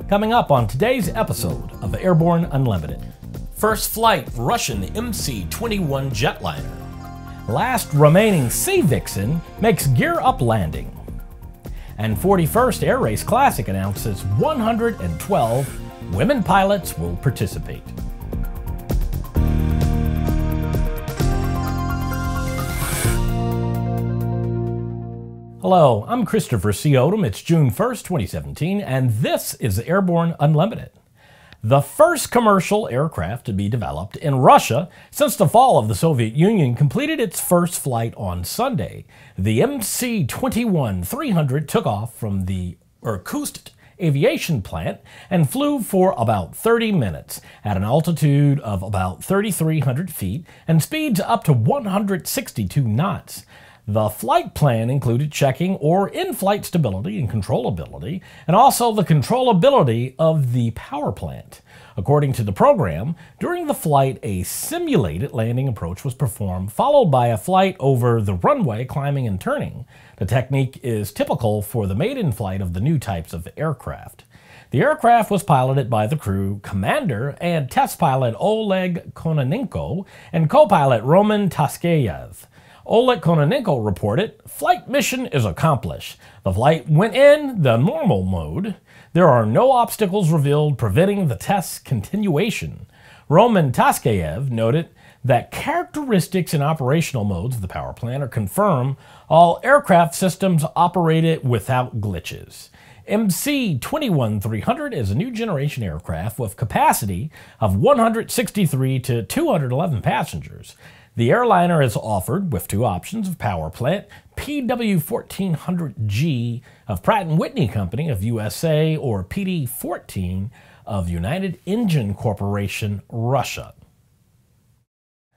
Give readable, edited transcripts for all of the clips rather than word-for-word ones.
Coming up on today's episode of Airborne Unlimited. First flight Russian MC-21 jetliner. Last remaining Sea Vixen makes gear-up landing. And 41st Air Race Classic announces 112 women pilots will participate. Hello, I'm Christopher C. Odom. It's June 1st, 2017, and this is Airborne Unlimited. The first commercial aircraft to be developed in Russia since the fall of the Soviet Union completed its first flight on Sunday. The MC-21 300 took off from the Irkutsk Aviation Plant and flew for about 30 minutes at an altitude of about 3,300 feet and speeds up to 162 knots. The flight plan included checking or in-flight stability and controllability, and also the controllability of the power plant. According to the program, during the flight, a simulated landing approach was performed, followed by a flight over the runway, climbing and turning. The technique is typical for the maiden flight of the new types of aircraft. The aircraft was piloted by the crew commander and test pilot Oleg Kononenko and co-pilot Roman Taskayev. Oleg Kononenko reported, "Flight mission is accomplished. The flight went in the normal mode. There are no obstacles revealed preventing the test's continuation." Roman Taskayev noted that characteristics and operational modes of the power plant are confirmed. All aircraft systems operated without glitches. MC-21 300 is a new generation aircraft with capacity of 163 to 211 passengers. The airliner is offered with two options of power plant, PW1400G of Pratt & Whitney Company of USA or PD-14 of United Engine Corporation, Russia.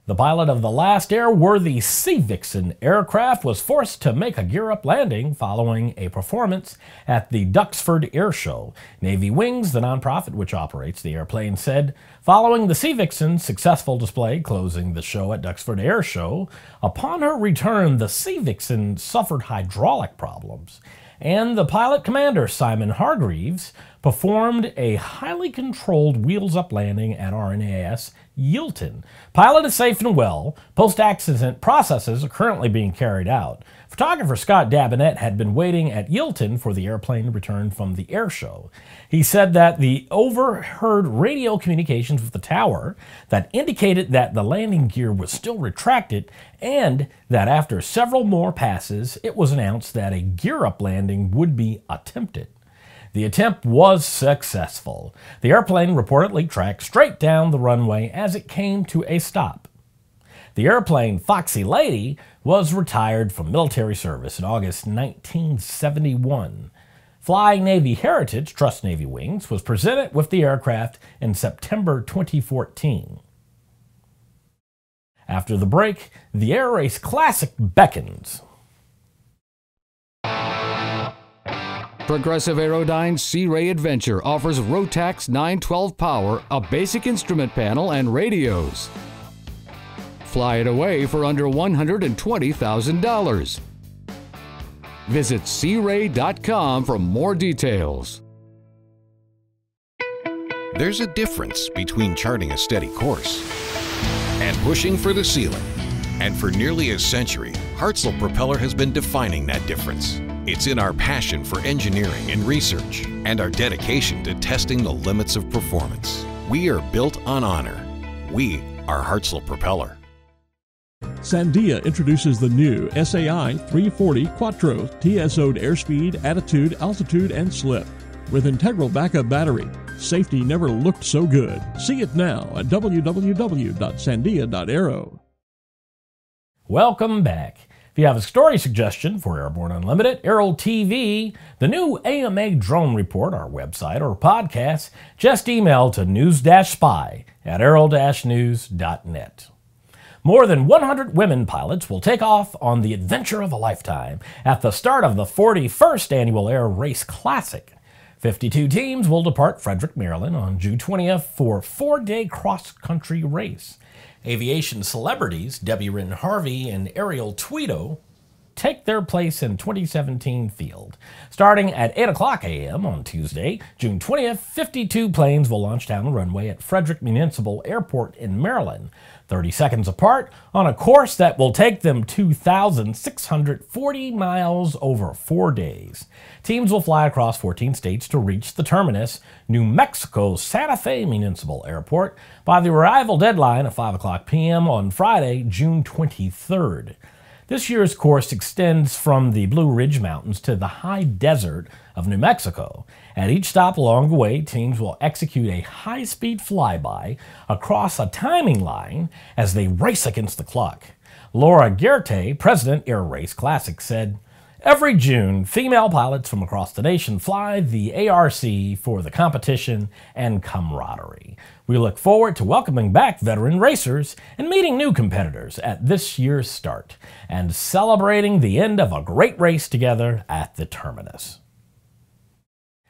The pilot of the last airworthy Sea Vixen aircraft was forced to make a gear-up landing following a performance at the Duxford Air Show. Navy Wings, the nonprofit which operates the airplane, said, following the Sea Vixen's successful display closing the show at Duxford Air Show, upon her return, the Sea Vixen suffered hydraulic problems, and the pilot commander, Simon Hargreaves, performed a highly controlled wheels-up landing at RNAS Yilton. Pilot is safe and well. Post-accident processes are currently being carried out. Photographer Scott Dabinet had been waiting at Yilton for the airplane to return from the air show. He said that the overheard radio communications with the tower that indicated that the landing gear was still retracted, and that after several more passes, it was announced that a gear-up landing would be attempted. The attempt was successful. The airplane reportedly tracked straight down the runway as it came to a stop. The airplane Foxy Lady was retired from military service in August 1971. Flying Navy Heritage, Trust Navy Wings, was presented with the aircraft in September 2014. After the break, the Air Race Classic beckons. Progressive Aerodyne's Sea Ray Adventure offers Rotax 912 power, a basic instrument panel, and radios. Fly it away for under $120,000. Visit searay.com for more details. There's a difference between charting a steady course and pushing for the ceiling. And for nearly a century, Hartzell Propeller has been defining that difference. It's in our passion for engineering and research and our dedication to testing the limits of performance. We are built on honor. We are Hartzell Propeller. Sandia introduces the new SAI 340 Quattro TSO'd airspeed, attitude, altitude, and slip. With integral backup battery, safety never looked so good. See it now at www.sandia.aero. Welcome back. If you have a story suggestion for Airborne Unlimited, Aero-TV, the new AMA drone report, our website, or podcast, just email to news-spy@aero-news.net. More than 100 women pilots will take off on the adventure of a lifetime at the start of the 41st Annual Air Race Classic. 52 teams will depart Frederick, Maryland on June 20th for a 4-day cross-country race. Aviation celebrities Debbie Wren Harvey and Ariel Tweedo take their place in 2017 field. Starting at 8 o'clock a.m. on Tuesday, June 20th, 52 planes will launch down the runway at Frederick Municipal Airport in Maryland, 30 seconds apart on a course that will take them 2,640 miles over 4 days. Teams will fly across 14 states to reach the terminus, New Mexico's Santa Fe Municipal Airport, by the arrival deadline of 5 o'clock p.m. on Friday, June 23rd. This year's course extends from the Blue Ridge Mountains to the high desert of New Mexico. At each stop along the way, teams will execute a high-speed flyby across a timing line as they race against the clock. Laura Gerte, president Air Race Classic, said, "Every June, female pilots from across the nation fly the ARC for the competition and camaraderie. We look forward to welcoming back veteran racers and meeting new competitors at this year's start and celebrating the end of a great race together at the terminus."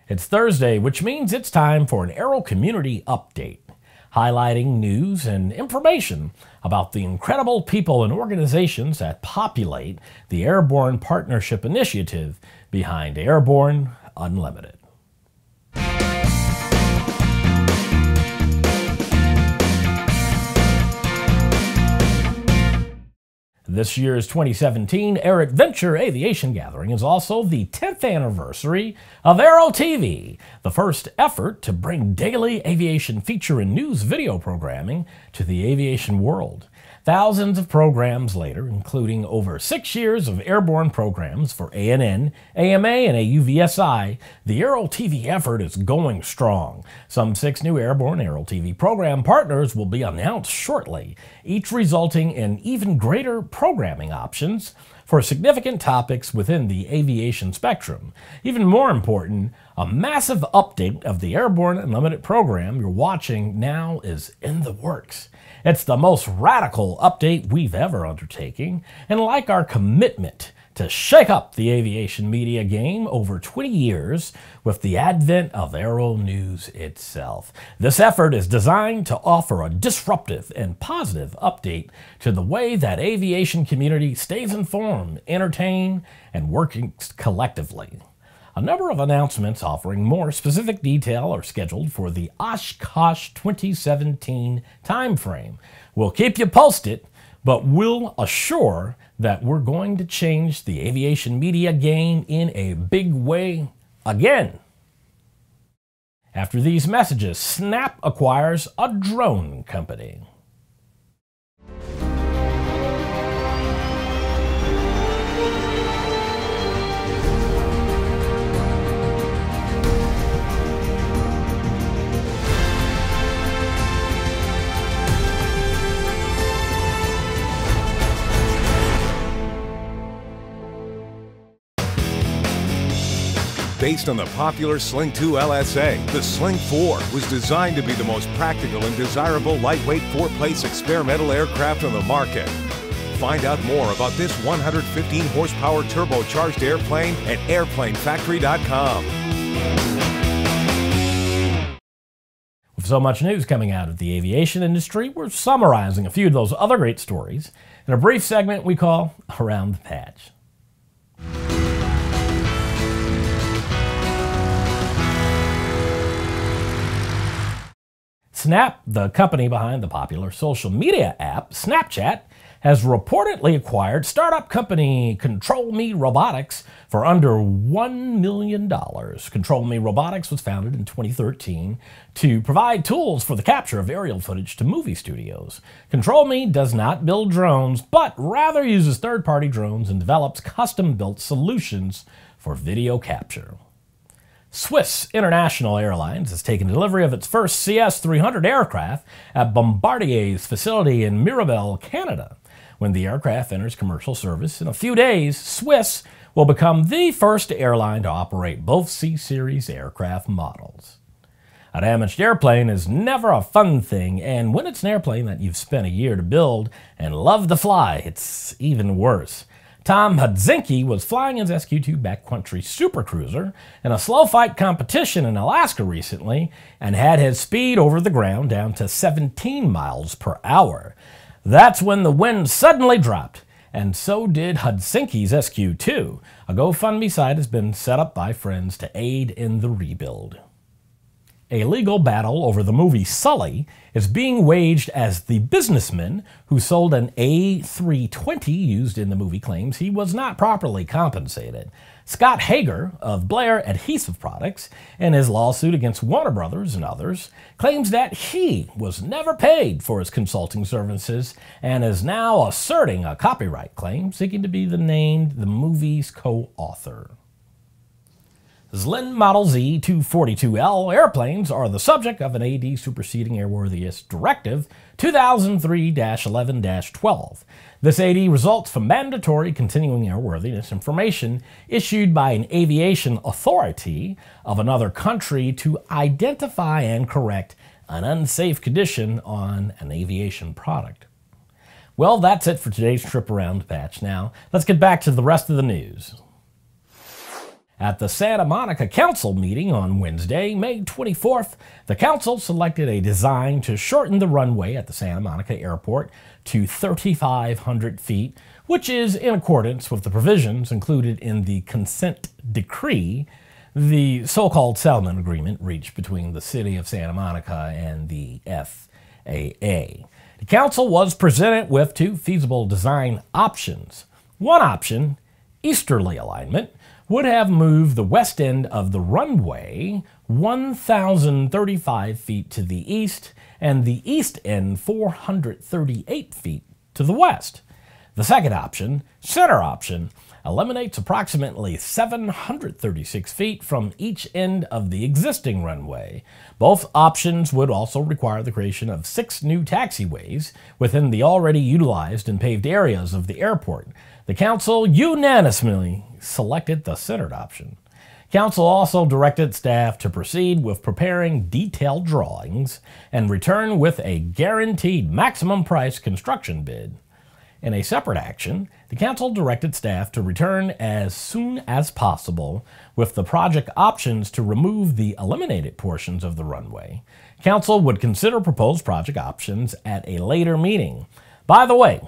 It's Thursday, which means it's time for an Aero Community Update, highlighting news and information about the incredible people and organizations that populate the Airborne Partnership Initiative behind Airborne Unlimited. This year's 2017 Aero-Adventure Aviation Gathering is also the 10th anniversary of Aero-TV, the first effort to bring daily aviation feature and news video programming to the aviation world. Thousands of programs later, including over 6 years of airborne programs for ANN, AMA, and AUVSI, the Aero-TV effort is going strong. Some 6 new airborne Aero-TV program partners will be announced shortly, each resulting in even greater programming options for significant topics within the aviation spectrum. Even more important, a massive update of the Airborne Unlimited program you're watching now is in the works. It's the most radical update we've ever undertaken, and like our commitment to shake up the aviation media game over 20 years with the advent of Aero-News itself. This effort is designed to offer a disruptive and positive update to the way that aviation community stays informed, entertained, and working collectively. A number of announcements offering more specific detail are scheduled for the Oshkosh 2017 timeframe. We'll keep you posted, but we'll assure that we're going to change the aviation media game in a big way again. After these messages, Snap acquires a drone company. Based on the popular Sling 2 LSA, the Sling 4 was designed to be the most practical and desirable lightweight 4-place experimental aircraft on the market. Find out more about this 115 horsepower turbocharged airplane at airplanefactory.com. With so much news coming out of the aviation industry, we're summarizing a few of those other great stories in a brief segment we call Around the Patch. Snap, the company behind the popular social media app Snapchat, has reportedly acquired startup company Control Me Robotics for under $1 million. Control Me Robotics was founded in 2013 to provide tools for the capture of aerial footage to movie studios. Control Me does not build drones, but rather uses third-party drones and develops custom-built solutions for video capture. Swiss International Airlines has taken delivery of its first CS-300 aircraft at Bombardier's facility in Mirabel, Canada. When the aircraft enters commercial service in a few days, Swiss will become the first airline to operate both C-Series aircraft models. A damaged airplane is never a fun thing, and when it's an airplane that you've spent a year to build and love to fly, it's even worse. Tom Hudzinski was flying his SQ-2 backcountry supercruiser in a slow fight competition in Alaska recently and had his speed over the ground down to 17 miles per hour. That's when the wind suddenly dropped and so did Helsinki's SQ-2. A GoFundMe site has been set up by friends to aid in the rebuild. A legal battle over the movie Sully is being waged as the businessman who sold an A320 used in the movie claims he was not properly compensated. Scott Hager of Blair Adhesive Products, in his lawsuit against Warner Brothers and others, claims that he was never paid for his consulting services and is now asserting a copyright claim seeking to be named the movie's co-author. ZLIN Model Z242L airplanes are the subject of an AD superseding Airworthiness Directive 2003-11-12. This AD results from mandatory continuing airworthiness information issued by an aviation authority of another country to identify and correct an unsafe condition on an aviation product. Well, that's it for today's trip around the patch. Now, let's get back to the rest of the news. At the Santa Monica Council meeting on Wednesday, May 24th, the Council selected a design to shorten the runway at the Santa Monica Airport to 3,500 feet, which is in accordance with the provisions included in the consent decree, the so-called settlement agreement reached between the City of Santa Monica and the FAA. The Council was presented with two feasible design options. One option, easterly alignment, would have moved the west end of the runway 1,035 feet to the east and the east end 438 feet to the west. The second option, center option, eliminates approximately 736 feet from each end of the existing runway. Both options would also require the creation of 6 new taxiways within the already utilized and paved areas of the airport. The Council unanimously selected the centered option. Council also directed staff to proceed with preparing detailed drawings and return with a guaranteed maximum price construction bid. In a separate action, the Council directed staff to return as soon as possible with the project options to remove the eliminated portions of the runway. Council would consider proposed project options at a later meeting. By the way,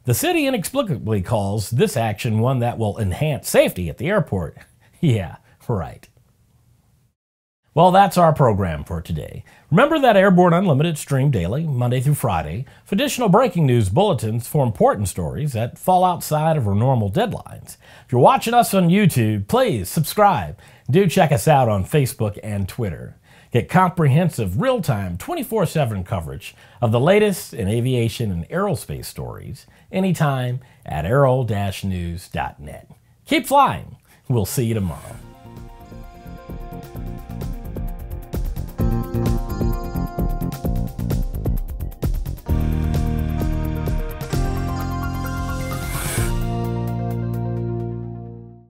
the city inexplicably calls this action one that will enhance safety at the airport. Yeah, right. Well, that's our program for today. Remember that Airborne Unlimited stream daily, Monday through Friday, for additional breaking news bulletins for important stories that fall outside of our normal deadlines. If you're watching us on YouTube, please subscribe. Do check us out on Facebook and Twitter. Get comprehensive, real-time, 24/7 coverage of the latest in aviation and aerospace stories anytime at aero-news.net. Keep flying. We'll see you tomorrow.